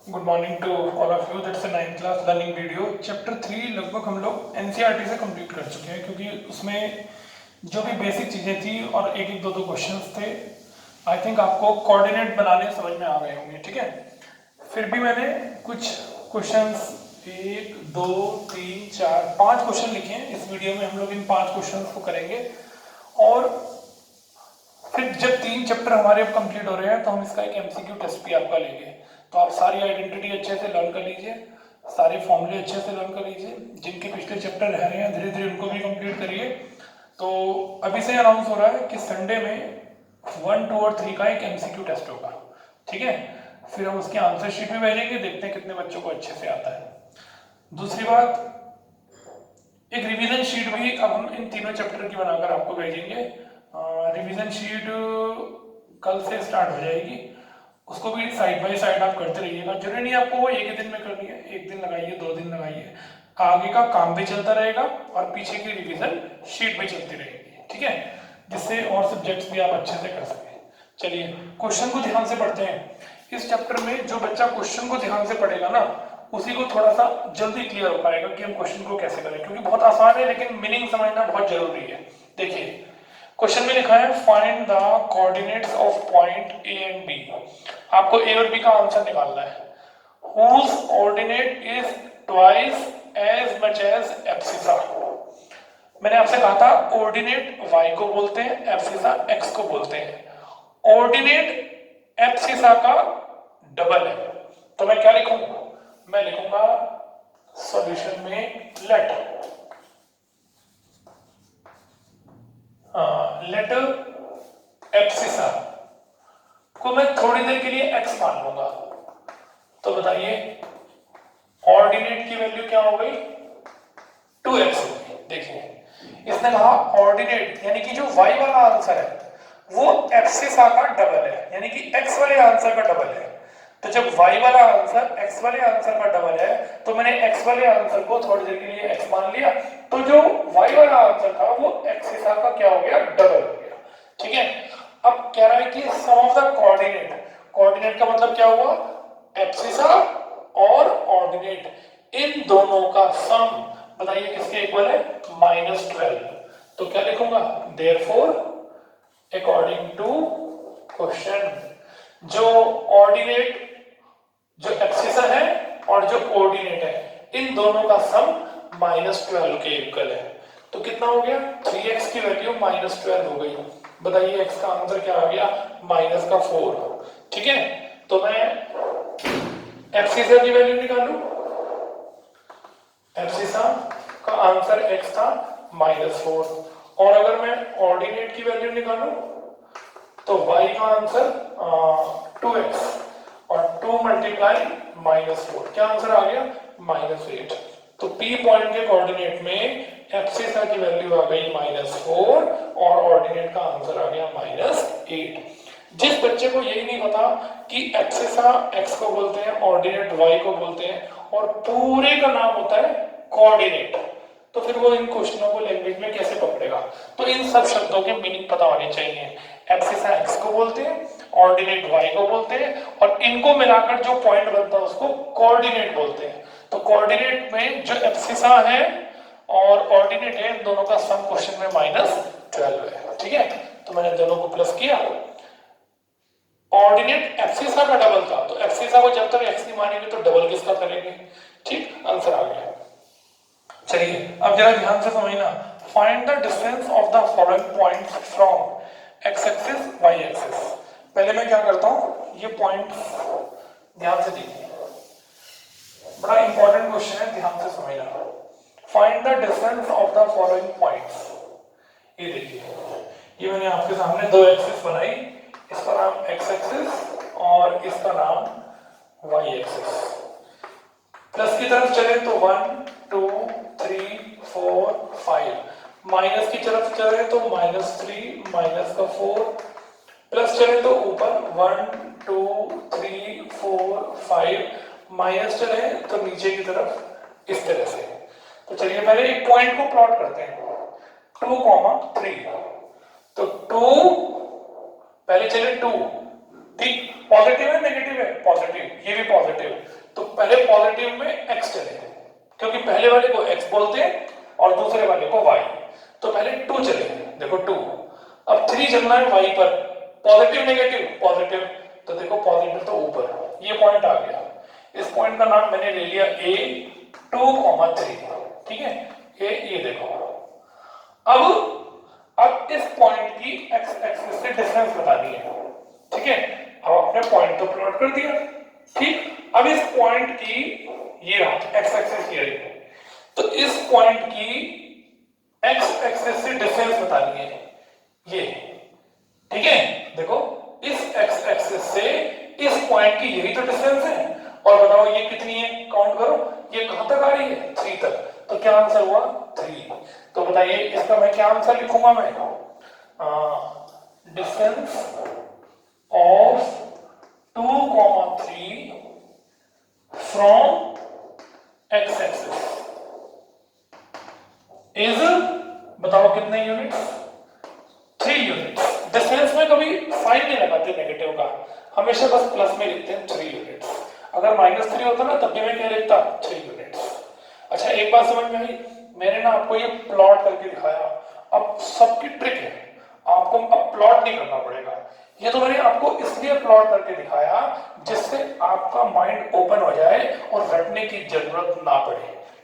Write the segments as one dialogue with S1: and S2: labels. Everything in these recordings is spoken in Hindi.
S1: Good morning to all of you. That's a 9th class learning video. Chapter 3 लगभग हम लोग एनसीईआरटी से कंप्लीट कर चुके हैं, क्योंकि उसमें जो भी बेसिक चीज़ें थी और एक एक दो दो क्वेश्चंस थे, आई थिंक आपको कोऑर्डिनेट बनाने समझ में आ गए होंगे। ठीक है, फिर भी मैंने कुछ क्वेश्चंस 1 2 3 4 5 क्वेश्चन लिखे हैं। इस वीडियो में हम लोग इन 5 क्वेश्चंस को करेंगे और फिर जब 3 चैप्टर हमारे अब कंप्लीट हो रहे हैं तो हम इसका एक एमसीक्यू टेस्ट भी आपका लेंगे। तो आप सारी आइडेंटिटी अच्छे से लर्न कर लीजिए, सारे फॉर्मूले अच्छे से लर्न कर लीजिए। जिनके पिछले चैप्टर रह रहे हैं धीरे धीरे उनको भी कंप्लीट करिए। तो अभी से अनाउंस हो रहा है कि संडे में 1 2 और 3 का एक एमसीक्यू टेस्ट होगा। ठीक है, फिर हम उसकी आंसर शीट भी भेजेंगे, देखते हैं कितने बच्चों को अच्छे से आता है। दूसरी बात, एक रिवीजन शीट भी अब हम इन तीनों चैप्टर की बनाकर आपको भेजेंगे। रिवीजन शीट कल से स्टार्ट हो जाएगी, उसको भी साइड बाय साइड आप करते रहिएगा। जरूरी नहीं आपको वो एक ही दिन में करनी है, एक दिन लगाइए 2 दिन लगाइए, आगे का काम भी चलता रहेगा और पीछे की रिवीजन शीट भी चलती रहेगी। ठीक है, जिससे और सब्जेक्ट्स भी आप अच्छे से कर सकें। चलिए क्वेश्चन को ध्यान से पढ़ते हैं। इस चैप्टर में जो बच्चा क्वेश्चन को ध्यान से पढ़ेगा ना, उसी को थोड़ा सा जल्दी क्लियर हो पाएगा कि हम क्वेश्चन को कैसे करें, क्योंकि बहुत आसान है लेकिन मीनिंग समझना बहुत जरूरी है। देखिए क्वेश्चन में लिखा है find the coordinates of point A and B. आपको ए और बी का आंसर निकालना है। whose ordinate is twice as much as abscissa. मैंने आपसे कहा था ऑर्डिनेट y को बोलते हैं, एब्सिसा x को बोलते हैं। ऑर्डिनेट एब्सिसा का डबल है, तो मैं क्या लिखूंगा? मैं लिखूंगा सॉल्यूशन में लेट एब्सिसा को मैं थोड़ी देर के लिए x मान लूंगा। तो बताइए ऑर्डिनेट की वैल्यू क्या हो गई? 2x हो गई। देखिए इसने कहा ऑर्डिनेट यानी कि जो y वाला आंसर है वो एब्सिसा का डबल है, यानी कि x वाले आंसर का डबल है। तो जब y वाला आंसर x वाले आंसर का डबल है तो मैंने x वाले आंसर को थोड़ी देर के लिए x मान लिया, तो जो y वाला आंसर था वो एब्सिसा का क्या हो गया? डबल हो गया। ठीक है, अब कह रहा है कि सम ऑफ द कोऑर्डिनेट। कोऑर्डिनेट का मतलब क्या हुआ? एब्सिसा और ऑर्डिनेट, इन दोनों का सम बताइए किसके इक्वल है? -12। तो क्या लिखूंगा? देयरफॉर अकॉर्डिंग टू क्वेश्चन जो ऑर्डिनेट, जो एब्सिसा है और जो कोऑर्डिनेट है, इन दोनों का सम -12 के इक्वल है। तो कितना हो गया? 3x की वैल्यू -12 हो गई। बताइए x का आंसर क्या आ गया? -4। ठीक है, तो मैं एब्सिसा की वैल्यू निकालू। एब्सिसा का आंसर x था -4, और अगर मैं ऑर्डिनेट की वैल्यू निकालू तो y का आंसर 2x और 2 मल्टीप्लाई -4, क्या आंसर आ गया? -8। तो P पॉइंट के कोऑर्डिनेट में एब्सिसा की वैल्यू आ गई -4 और ऑर्डिनेट का आंसर आ गया -8। जिस बच्चे को यही नहीं पता कि एब्सिसा x को बोलते हैं, ऑर्डिनेट y को बोलते हैं, और पूरे का नाम होता है कोऑर्डिनेट, तो फिर वो इन क्वेश्चनों को लैंग्वेज में कैसे पकड़ेगा? तो इन सब शब्दों के मीनिंग पता होने चाहिए। एब्सिसा x को बोलते हैं, ऑर्डिनेट y को बोलते हैं, और इनको मिलाकर जो पॉइंट बनता है उसको कोऑर्डिनेट बोलते हैं। तो कोऑर्डिनेट में जो एब्सिसा है और ऑर्डिनेट है, इन दोनों का सम क्वेश्चन में -12 है। ठीक है, तो मैंने दोनों को प्लस किया। ऑर्डिनेट एब्सिसा का डबल था, तो एब्सिसा को जब तक x नहीं मानेंगे तो डबल किसका करेंगे? ठीक, आंसर आ गया। चलिए अब जरा ध्यान से समझना। Find the distance of the following points from x axis y axis. पहले मैं क्या करता हूं, ये पॉइंट ध्यान से देखिए, बड़ा इंपॉर्टेंट क्वेश्चन है, ध्यान से समझना। Find the distance of the following points. ये देखिए, ये मैंने आपके सामने 2 एक्सिस बनाई, इसका नाम x एक्सिस और इसका नाम y एक्सिस। प्लस की तरफ चले तो 1 2 3 4 5, माइनस की तरफ चले तो -3 -4, प्लस चले तो ऊपर 1 2 3 4 5, माइनस चले तो नीचे की तरफ इस तरह से। तो चलिए पहले एक पॉइंट को प्लॉट करते हैं, 2, 3। तो 2 पहले चले 2, ठीक, पॉजिटिव है नेगेटिव है, पॉजिटिव, ये भी पॉजिटिव। तो पहले पॉजिटिव में x चले, क्योंकि पहले वाले को x बोलते हैं और दूसरे वाले को y। तो पहले 2 चले, देखो 2। अब 3 चलना है y पर, पॉजिटिव नेगेटिव पॉजिटिव, तो देखो पॉजिटिव तो ऊपर, ये पॉइंट आ गया। इस पॉइंट का नाम मैंने ले लिया a 2,3, ठीक है, ये देखो। अब इस पॉइंट की x एक्सिस से डिस्टेंस बतानी है, ठीक है। अब आपने पॉइंट तो प्लॉट कर दिया, ठीक। अब इस पॉइंट की ये रहा x एक्सिस ये रही, तो इस पॉइंट की x एक्सिस से डिस्टेंस बतानी है ये, ठीक है। देखो इस x एक्सिस से इस पॉइंट की यही तो डिस्टेंस है, और बताओ ये कितनी है, काउंट करो, ये कहां तक आ रही है, 3 तक। तो क्या आंसर हुआ, 3। तो बताइए इसका मैं क्या आंसर लिखूंगा, मैं distance of 2,3 from x axis is, बताओ कितने यूनिट्स, 3 यूनिट्स। डिस्टेंस में कभी साइन नहीं लगाते नेगेटिव का, हमेशा बस प्लस में लिखते हैं 3 यूनिट्स। अगर -3 होता ना तब भी मैं क्या लिखता, 3 यूनिट्स। अच्छा एक बात समझ में आई, मैंने ना आपको ये प्लॉट करके दिखाया। अब सबकी ट्रिक है, आपको अब प्लॉट नहीं करना पड़ेगा। ये तो मैंने आपको इसलिए प्लॉट करके दिखाया जिससे आपका माइंड ओपन हो जाए और रटने की जरूरत ना पड़े,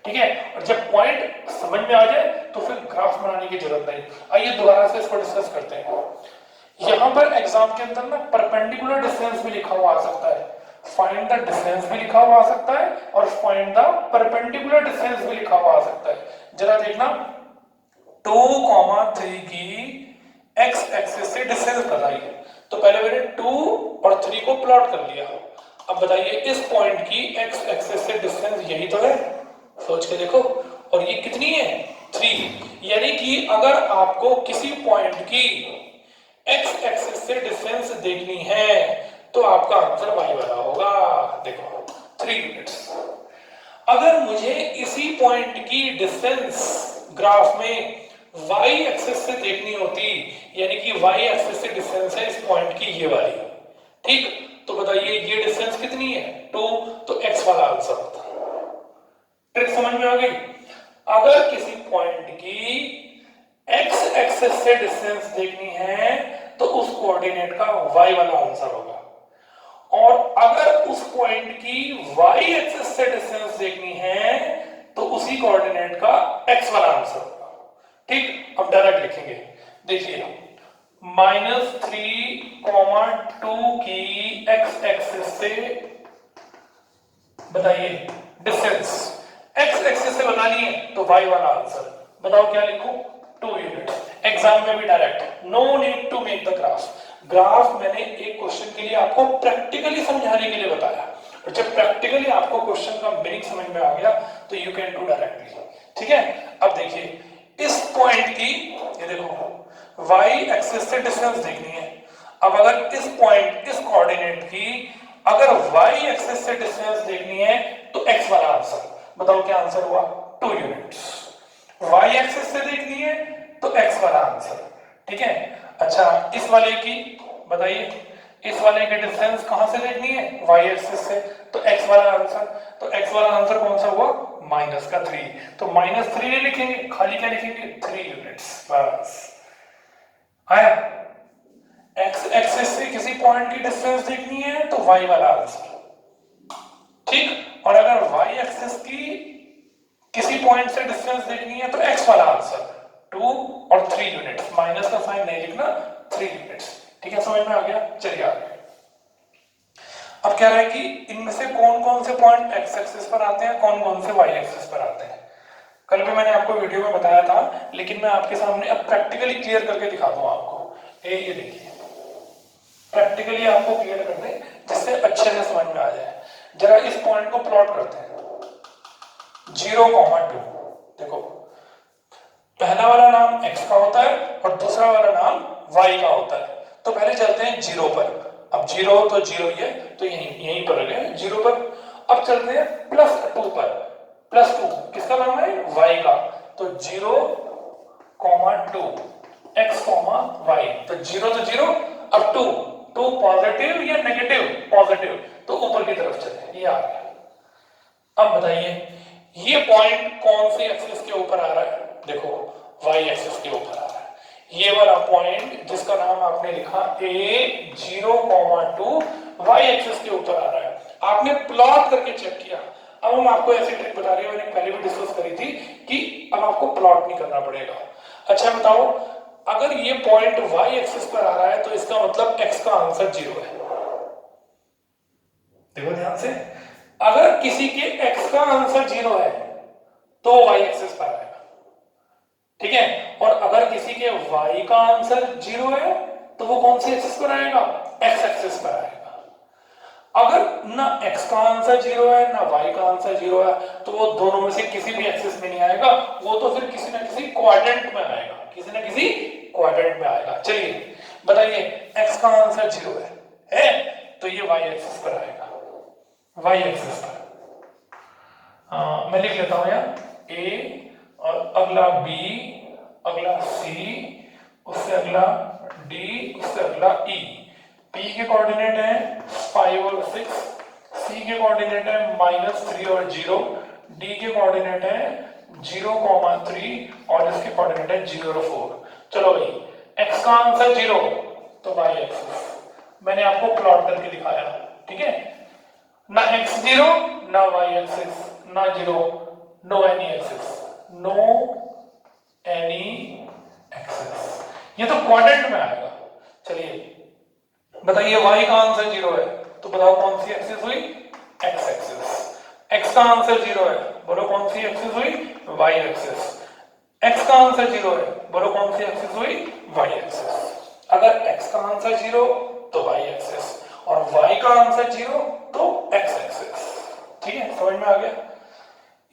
S1: ठीक है। और जब पॉइंट समझ में आ जाए तो फिर ग्राफ बनाने की जरूरत नहीं। आइए दोबारा से इसको डिस्कस करते हैं। यहां पर एग्जाम के अंदर ना परपेंडिकुलर डिस्टेंस भी लिखा हुआ आ सकता है, फाइंड द डिस्टेंस भी लिखा हुआ आ सकता है, और फाइंड द परपेंडिकुलर डिस्टेंस भी लिखा हुआ आ सकता है। जरा देखना, 2,3 की x एक्सिस से डिस्टेंस बताइए। तो पहले मैंने 2 और 3 को प्लॉट कर लिया। अब बताइए इस पॉइंट की x एक्सिस से डिस्टेंस यही तो है, सोच के देखो। और ये कितनी है, 3। यानी कि अगर आपको किसी पॉइंट की x एक्सिस से डिस्टेंस देखनी है तो आपका आंसर y वाला होगा, देखो 3 यूनिट्स। अगर मुझे इसी पॉइंट की डिस्टेंस ग्राफ में y एक्सिस से देखनी होती, यानी कि y एक्सिस से डिस्टेंस है इस पॉइंट की ये वाली, ठीक। तो बताइए ये डिस्टेंस कितनी है, 2, तो x वाला आंसर होता। ट्रिक समझ में आ गई। अगर किसी पॉइंट की x एक्सिस से डिस्टेंस देखनी है तो उस कोऑर्डिनेट का y वाला आंसर होगा, और अगर उस पॉइंट की y एक्सिस से डिस्टेंस देखनी है तो उसी कोऑर्डिनेट का x वाला आंसर होगा, ठीक। अब डायरेक्ट लिखेंगे, देखिए -3,2 की x एक्सिस से बताइए डिस्टेंस, x एक्सिस से बनानी है तो y वाला आंसर। बताओ क्या लिखूं, 2 यूनिट। एग्जाम में भी direct, no need to make the graph मैंने एक क्वेश्चन के लिए आपको प्रैक्टिकली समझाने के लिए बताया, और जब प्रैक्टिकली आपको क्वेश्चन का मीनिंग समझ में आ गया तो यू कैन डू डायरेक्टली, ठीक है। अब देखिए इस पॉइंट की, ये देखो y एक्सिस से डिस्टेंस देखनी है। अब अगर इस पॉइंट, इस कोऑर्डिनेट की अगर y एक्सिस से डिस्टेंस देखनी है तो x वाला आंसर। बताओ क्या आंसर हुआ, 2 यूनिट्स। y एक्सिस से देखनी है तो x वाला आंसर, ठीक है। अच्छा इस वाले की बताइए, इस वाले की डिस्टेंस कहां से देखनी है, y एक्सिस से, तो x वाला आंसर। तो x वाला आंसर कौन सा हुआ, -3। तो -3 नहीं लिखेंगे, खाली क्या लिखेंगे, 3 यूनिट्स, बस आया। x एक्सिस से किसी पॉइंट की डिस्टेंस देखनी है तो y वाला आंसर, ठीक। और अगर y एक्सिस की किसी पॉइंट से डिस्टेंस देखनी है तो x वाला आंसर, 2 और 3 यूनिट्स, माइनस का साइन नहीं लिखना, 3 यूनिट्स, ठीक है। समझ में आ गया, चलिए आगे। अब कह रहा है कि इनमें से कौन कौन से पॉइंट x एक्सिस पर आते हैं, कौन कौन से y एक्सिस पर आते हैं। कल भी मैंने आपको वीडियो में बताया था, लेकिन मैं आपके सामने अब प्रैक्टिकली क्लियर करके दिखा दूं आपको। ये देखिए प्रैक्टिकली आपको क्लियर कर दें जिससे अच्छे से समझ में आ जाए। जरा इस पॉइंट को प्लॉट करते हैं, 0,2। देखो पहला वाला नाम x का होता है और दूसरा वाला नाम y का होता है। तो पहले चलते हैं 0 पर। अब 0 तो 0 ही है, तो यहीं पर गए 0 पर। अब चलते हैं +2 पर। +2 किसका नाम है, y का। तो 0,2 x, y। तो 0 तो 0, अब 2 तो पॉजिटिव या नेगेटिव, पॉजिटिव, तो ऊपर की तरफ चले, ये आ गया। अब बताइए ये पॉइंट कौन सी एक्सिस के ऊपर आ रहा है, देखो वाई एक्सिस के ऊपर आ रहा है, ये वाला पॉइंट जिसका नाम आपने लिखा A0,2 वाई एक्सिस के ऊपर आ रहा है। आपने प्लॉट करके चेक किया। अब हम आपको ऐसी ट्रिक बता रहे हैं, मैंने पहले भी डिस्कस करी थी कि अब आपको प्लॉट नहीं करना पड़ेगा। अच्छा बताओ, अगर ये पॉइंट वाई एक्सिस पर आ रहा है तो इसका मतलब x का आंसर 0 है। देखो ध्यान से, अगर किसी के x का आंसर 0 है तो y एक्सिस पर आएगा, ठीक है, और अगर किसी के y का आंसर 0 है तो वो कौन सी एक्सिस पर आएगा, x एक्सिस पर आएगा। अगर ना x का आंसर 0 है ना y का आंसर 0 है तो वो दोनों में से किसी भी एक्सिस में नहीं आएगा, वो तो फिर किसी ना किसी क्वाड्रेंट में आएगा, किसी ना किसी क्वाड्रेंट में आएगा। चलिए बताइए x का आंसर 0 है तो ये y एक्सिस पर आएगा, y एक्सिस पर। मैं लिख लेता हूं यार, a और अगला b, अगला c, उससे अगला d, उससे अगला e। p के कोऑर्डिनेट है 5 और 6, c के कोऑर्डिनेट है -3 और 0, d के कोऑर्डिनेट है 0,3 और इसके कोऑर्डिनेट है 0 और 4। चलो भाई x का आंसर 0 तो y एक्सिस मैंने आपको प्लॉट करके दिखाया, ठीक है, ना x0 ना y एक्सिस ना 0, no any axis, no any axis, ये तो क्वाड्रेंट में आएगा। चलिए बताइए y का आंसर 0 है तो बताओ कौन सी एक्सिस हुई, x एक्सिस। x का आंसर 0 है, बोलो कौन सी एक्सिस हुई, y एक्सिस। x का आंसर 0 है, बोलो कौन सी एक्सिस हुई, y एक्सिस। अगर x का आंसर 0 तो y एक्सिस और y का आंसर 0 तो x एक्सिस। ठीक है, समझ में आ गया।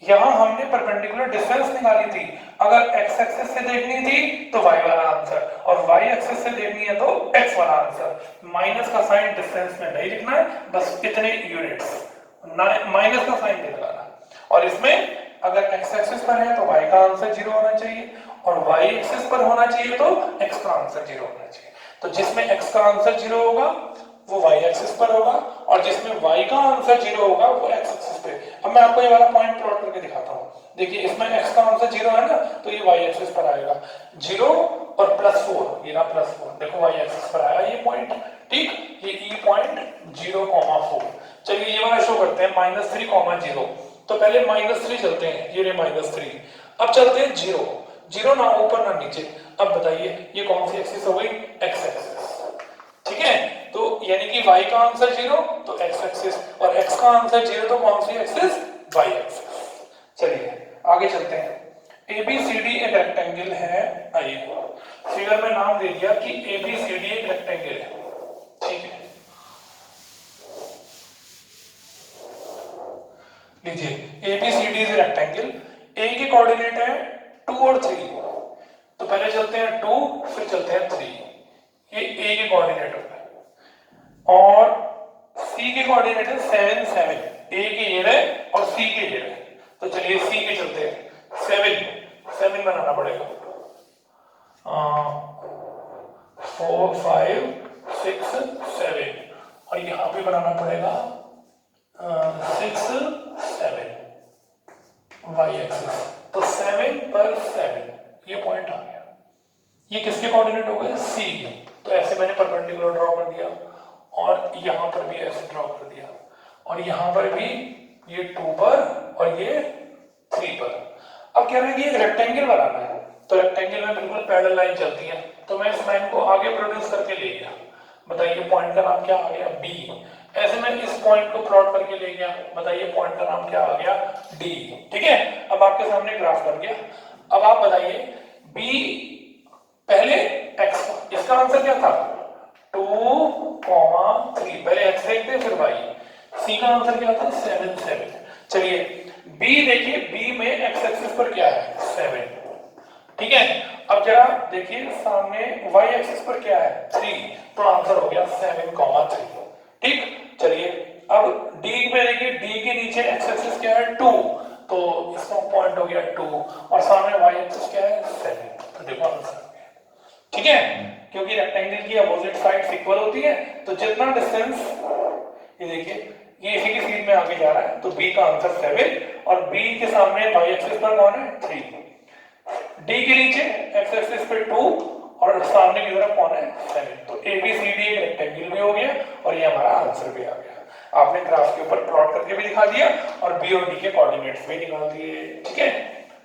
S1: यहां हमने परपेंडिकुलर डिस्टेंस निकाली थी, अगर x एक्सिस से देखनी थी तो y वाला आंसर और y एक्सिस से देखनी है तो x वाला आंसर। माइनस का साइन डिस्टेंस में नहीं लिखना है, बस इतने यूनिट्स माइनस का साइन नहीं लगाना। और इसमें अगर x एक्सिस पर है तो y का आंसर 0 होना चाहिए और y एक्सिस पर होना चाहिए तो x का आंसर 0 होना चाहिए। तो जिसमें x का आंसर 0 होगा वो y एक्सिस पर होगा और जिसमें y का आंसर 0 होगा वो x एक्सिस पे। अब मैं आपको ये वाला पॉइंट प्लॉट करके दिखाता हूँ। देखिए इसमें x का आंसर 0 है ना तो ये y एक्सिस पर आएगा 0 और +4, ये ना +4, देखो y एक्सिस पर आया ये पॉइंट, ठीक, ये e पॉइंट 0,4। चलिए ये वाला शो करते हैं -3,0। तो पहले -3 चलते हैं, ये -3। अब चलते हैं 0, 0 ना ऊपर ना नीचे। अब बताइए ये कौन सी एक्सिस हो गई, x एक्सिस, ठीक है। तो यानी कि y का आंसर 0 तो x एक्सिस और x का आंसर 0 तो कौन सी एक्सिस, y एक्सिस। चलिए आगे चलते हैं। ABCD एक रेक्टेंगल है, आइए फिगर में नाम दे दिया कि ABCD एक रेक्टेंगल है, ठीक है। लीजिए ABCD इज रेक्टेंगल, A के कोऑर्डिनेट है 2 और 3, तो पहले चलते हैं 2 फिर चलते हैं 3, ये A के कोऑर्डिनेट होता है। और C के कोऑर्डिनेट है 7, 7, A के ये रहे और C के ये रहे, तो चलिए C के चलते हैं। 7 बनाना पड़ेगा, 4, 5, 6, 7 और यहाँ पे बनाना पड़ेगा 6, 7 y एक्सिस। तो 7 पर 7 ये पॉइंट आ गया। ये किसके कोऑर्डिनेट हो गए, C के। तो ऐसे मैंने परपेंडिकुलर ड्रॉ कर दिया और यहाँ पर भी ऐसे ड्रॉ कर दिया और यहाँ पर भी ये 2 पर और ये 3 पर। अब कह रहे हैं कि एक रेक्टेंगल बनाना है, तो रेक्टेंगल में बिल्कुल पैरेलल लाइन चलती है, तो मैं इस लाइन को आगे प्रोड्यूस करके ले गया। बताइए पॉइंट का नाम क्या आ गया, B। ऐसे मैं इस पॉइंट को प्लॉट करके ले गया, बताइए पॉइंट का नाम क्या आ गया, D। ठीक है, अब आपके सामने ग्राफ बन गया। अब आप बताइए B पहले x, इसका आंसर क्या था 2,3, पहले x देखते फिर y। C का आंसर क्या था 7, 7। चलिए B देखिए, B में x एक्सिस पर क्या है 7, ठीक है। अब जरा देखिए सामने y एक्सिस पर क्या है 3, तो आंसर हो गया 7,3, ठीक। चलिए अब D पे देखिए, D के नीचे x एक्सिस क्या है 2, तो इसका पॉइंट हो गया 2 और सामने y एक्सिस क्या है 7, तो देखो आंसर, ठीक है। क्योंकि रेक्टेंगल की अपोजिट साइड्स इक्वल होती है, तो जितना डिस्टेंस, ये देखिए ये इसी की सीध में आगे जा रहा है, तो बी का आंसर 7 और बी के सामने वाई एक्सिस पर कौन है 3, डी के नीचे एक्स एक्सिस पे 2 और सामने की तरफ कौन है 7। तो ए बी सी डी एक रेक्टेंगल भी हो गया और ये हमारा आंसर भी आ गया। आपने ग्राफ के ऊपर प्लॉट करके भी दिखा दिया और बी और डी के कोऑर्डिनेट्स भी निकाल दिए। ठीक है,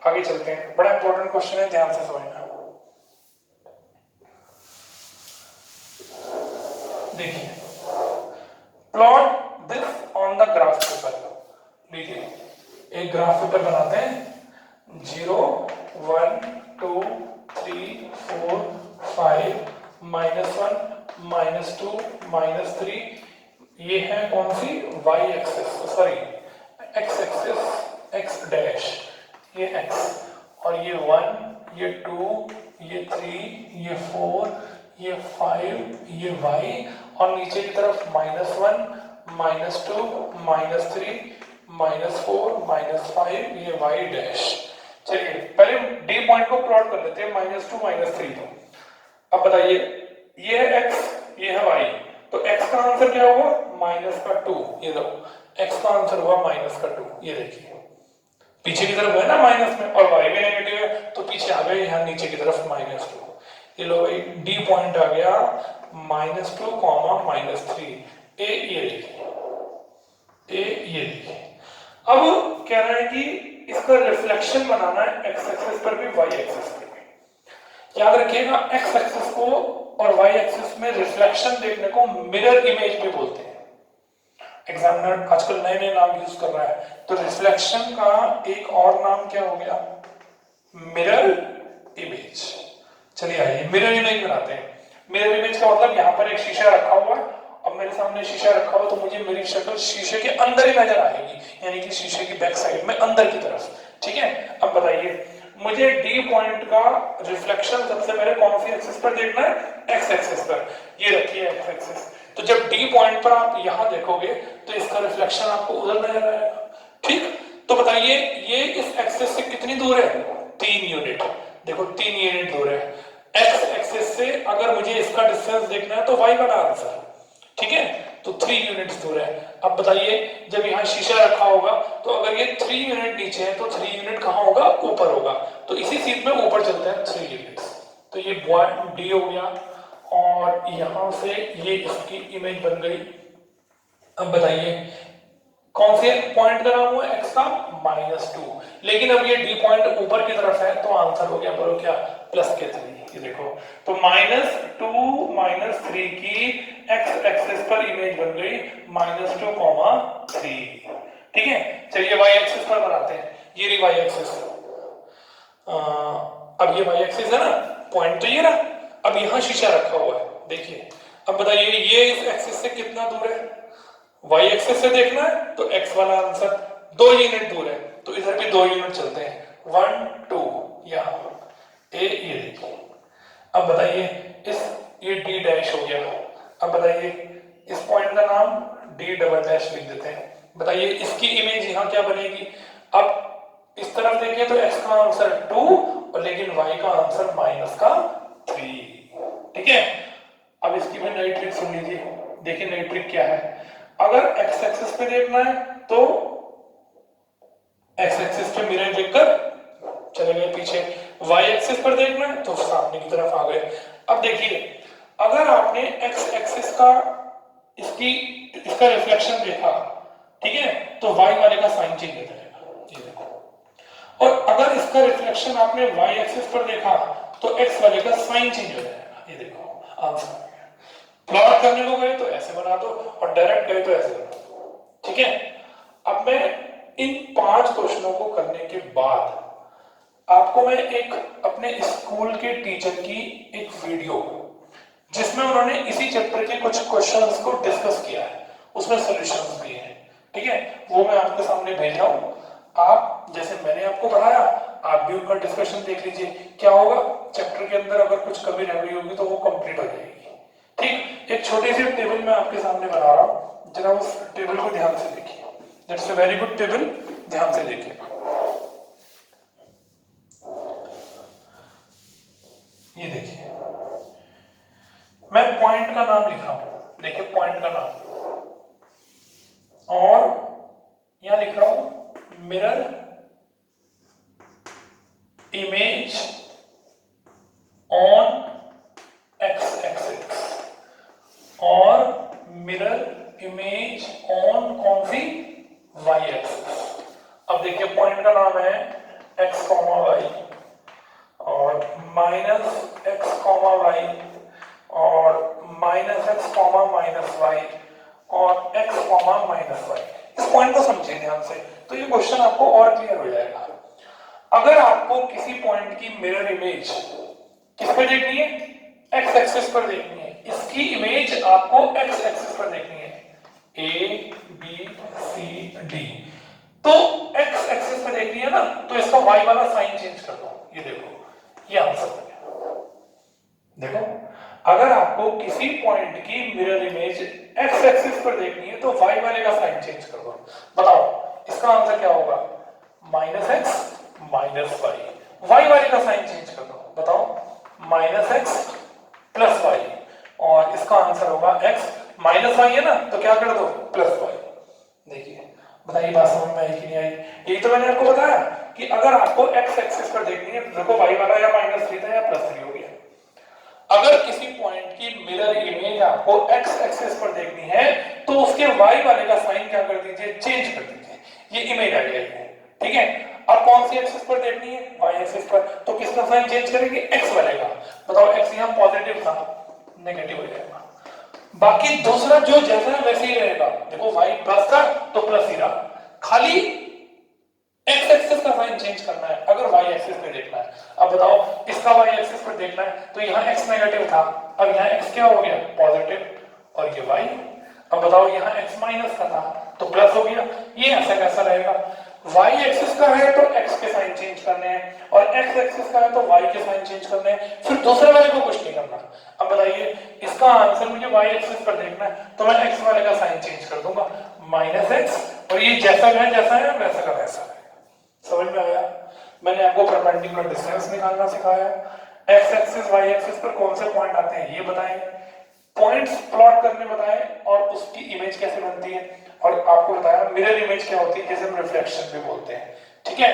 S1: आगे चलते हैं, बड़ा इंपॉर्टेंट क्वेश्चन है, ध्यान से समझना। देखिए, plot this on the graph paper. लीजिए एक ग्राफ पेपर बनाते हैं, 0 1 2 3 4 5 -1 -2 -3, ये है कौन सी y axis, sorry x axis, x dash, ये x और ये 1 ये 2 ये 3 ये 4 ये 5 ये y और नीचे की तरफ -1 -2 -3 -4 -5 ये y डैश। चलिए पहले डी पॉइंट को प्लॉट कर लेते हैं, -2 -3 को। अब बताइए ये है x ये है y, तो x का आंसर क्या हुआ -2, ये देखो x का आंसर हुआ -2, ये देखिए पीछे की तरफ है ना माइनस में और y भी नेगेटिव है, तो पीछे आ गए यहाँ नीचे की तरफ -2। ये लो भाई डी पॉइंट आ गया -2, -3, ए ये देखिए। अब कह रहा है कि इसका रिफ्लेक्शन बनाना है एक्स एक्सिस पर भी वाई एक्सिस पर भी। याद रखिएगा एक्स एक्सिस को और वाई एक्सिस में रिफ्लेक्शन देखने को मिरर इमेज भी बोलते हैं। एग्जामिनर आजकल नए नए नाम यूज कर रहा है, तो रिफ्लेक्शन का एक और नाम क्या हो गया मिरर इमेज। चलिए आइए मिरर इमेज बनाते हैं। मिरर इमेज का मतलब यहाँ पर एक शीशा रखा हुआ है, अब मेरे सामने शीशा रखा हुआ तो मुझे मेरी शक्ल शीशे के अंदर ही नजर आएगी, यानी कि शीशे की बैक साइड में अंदर की तरफ। ठीक है, अब बताइए मुझे डी पॉइंट का रिफ्लेक्शन सबसे पहले कौन सी एक्सिस पर देखना है, एक्स एक्सिस पर। ये रखिए एक्स एक्सिस, तो जब डी पॉइंट पर आप यहां देखोगे तो इसका रिफ्लेक्शन आपको उधर नजर आएगा। ठीक, तो बताइए ये इस एक्सिस से कितनी दूर है 3 यूनिट। देखो 3 यूनिट दूर है एक्स एक्सिस से, अगर मुझे इसका डिस्टेंस देखना है तो वाई वाला आंसर। ठीक है, तो 3 यूनिट्स दूर है। अब बताइए जब यहाँ शीशा रखा होगा तो अगर ये 3 यूनिट नीचे है तो 3 यूनिट कहाँ होगा, ऊपर होगा, तो इसी सीध में ऊपर चलते हैं 3 यूनिट्स। तो ये पॉइंट डी हो गया और यहां से ये इसकी इमेज बन गई। अब बताइए कौन से पॉइंट का नाम हुआ एक्स का -2, लेकिन अब ये डी पॉइंट ऊपर की तरफ है तो आंसर हो गया बोलो क्या +3। ये देखो तो -2 -3 की एक्स एक्सिस पर इमेज बन गई -2, 3। ठीक है, चलिए वाई एक्सिस पर बनाते हैं। ये रही वाई एक्सिस, अब ये वाई एक्सिस है ना, पॉइंट तो ये रहा, अब यहाँ शीशा रखा हुआ है। देखिए अब बताइए ये इस एक्सिस से कितना दूर है, वाई एक्सिस से देखना है तो एक्स वाला आंसर 2 यूनिट दूर है, तो इधर भी 2 यूनिट चलते हैं 1 2 यहाँ ए, ये देखिए। अब बताइए इस ये डी डैश हो गया। अब बताइए इस पॉइंट का नाम डी डबल डैश लिख देते हैं। बताइए इसकी इमेज यहाँ क्या बनेगी, अब इस तरफ देखिए तो एक्स का आंसर 2 और लेकिन वाई का आंसर -3। ठीक है, अब इसकी भी नई ट्रिक सुन लीजिए। देखिए नई ट्रिक क्या है, अगर एक्स एक्सिस पे देखना है तो एक्स एक्सिस पे मिरर देखकर चले गए पीछे, वाई एक्सिस पर देखना है तो सामने की तरफ आ गए। अब देखिए अगर आपने एक्स एक्सिस का इसका रिफ्लेक्शन देखा, ठीक है, तो वाई वाले का साइन चेंज हो जाएगा, ये देखो। और अगर इसका रिफ्लेक्शन आपने वाई एक्सिस पर देखा तो एक्स वाले का साइन चेंज हो जाएगा, ये देखो आंसर। प्लॉट करने को गए तो ऐसे बना दो और डायरेक्ट गए तो ऐसे बना दो। ठीक है, अब मैं इन 5 क्वेश्चनों को करने के बाद आपको मैं एक अपने स्कूल के टीचर की एक वीडियो जिसमें उन्होंने इसी चैप्टर के कुछ क्वेश्चंस को डिस्कस किया है, उसमें सॉल्यूशंस भी हैं। ठीक है, वो मैं आपके सामने भेज रहा हूं। आप जैसे मैंने आपको पढ़ाया आप भी उनका डिस्कशन देख लीजिए, क्या होगा चैप्टर के अंदर अगर कुछ कमी रह गई होगी तो वो कंप्लीट हो जाएगी। ठीक, एक छोटी सी टेबल मैं आपके सामने बना रहा हूं, जरा उस टेबल को ध्यान से देखिए। That's a very good table, ध्यान से देखिए। ये देखिए मैं पॉइंट का नाम लिख रहा हूं, देखिए पॉइंट का नाम, और यहां लिख रहा हूं mirror image on x axis और मिरर इमेज ऑन कौन सी, वाई एक्सिस। अब देखिए पॉइंट का नाम है एक्स कॉमा वाई और माइनस एक्स कॉमा वाई और minus x comma minus y और एक्स कॉमा माइनस वाई। इस पॉइंट को समझिए ध्यान से, तो ये क्वेश्चन आपको और क्लियर हो जाएगा। अगर आपको किसी पॉइंट की मिरर इमेज किस पर देखनी है, एक्स एक्सिस पर देखनी है, इसकी इमेज आपको एक्स एक्सिस पर देखनी है, ए बी सी डी, तो एक्स एक्सिस पर देखनी है ना, तो इसका वाई वाला साइन चेंज कर दो। ये देखो ये आंसर हो गया। देखो अगर आपको किसी पॉइंट की मिरर इमेज एक्स एक्सिस पर देखनी है तो वाई वाले का साइन चेंज कर दो। बताओ इसका आंसर क्या होगा, minus x minus y, y वाले का साइन चेंज कर दो। बताओ माइनस एक्स प्लस वाई, और इसका आंसर होगा एक्स माइनस वाई है ना, तो क्या कर दो प्लस वाई। देखिए बताइए बात समझ में आई कि नहीं आई। यही तो मैंने आपको बताया कि अगर आपको एक्स एक्सिस पर देखनी है तो देखो वाई वाला या माइनस थ्री था या प्लस थ्री हो गया। अगर किसी पॉइंट की मिरर इमेज आपको एक्स एक्सिस पर देखनी है तो उसके वाई वाले का साइन क्या कर दीजिए, चेंज कर दीजिए, ये इमेज आ जाएगी। ठीक है, अब कौन सी एक्सिस पर देखनी है, वाई एक्सिस पर, तो किसका साइन चेंज करेंगे, एक्स वाले का। बताओ एक्स यहां पॉजिटिव था, नेगेटिव हो जाएगा, बाकी दूसरा जो जैसा है वैसे ही रहेगा। देखो वाई प्लस था तो प्लस ही रहा, खाली एक्स एक्सिस का साइन चेंज करना है अगर वाई एक्सिस पे देखना है। अब बताओ इसका वाई एक्सिस पर देखना है तो यहाँ एक्स नेगेटिव था, अब यहाँ एक्स क्या हो गया पॉजिटिव और ये वाई। अब बताओ यहाँ एक्स माइनस का था तो प्लस हो गया। ये ऐसा कैसा रहेगा, वाई एक्सिस का है तो एक्स के साइन चेंज करने हैं और एक्स एक्सिस का है तो वाई के साइन चेंज करने हैं, फिर दूसरे वाले को कुछ नहीं करना। अब बताइए इसका आंसर मुझे वाई एक्सिस पर देखना है तो मैं एक्स वाले का साइन चेंज कर दूंगा माइनस एक्स, और ये जैसा है वैसा है वैसा का वैसा है। समझ में आया, मैंने आपको परपेंडिकुलर डिस्टेंस निकालना सिखाया, एक्स एक्सिस वाई एक्सिस पर कौन से पॉइंट आते हैं ये बताएं, पॉइंट्स प्लॉट करने बताएं और उसकी इमेज कैसे बनती है, और आपको बताया मिरर इमेज क्या होती है जिसे हम रिफ्लेक्शन भी बोलते हैं। ठीक है,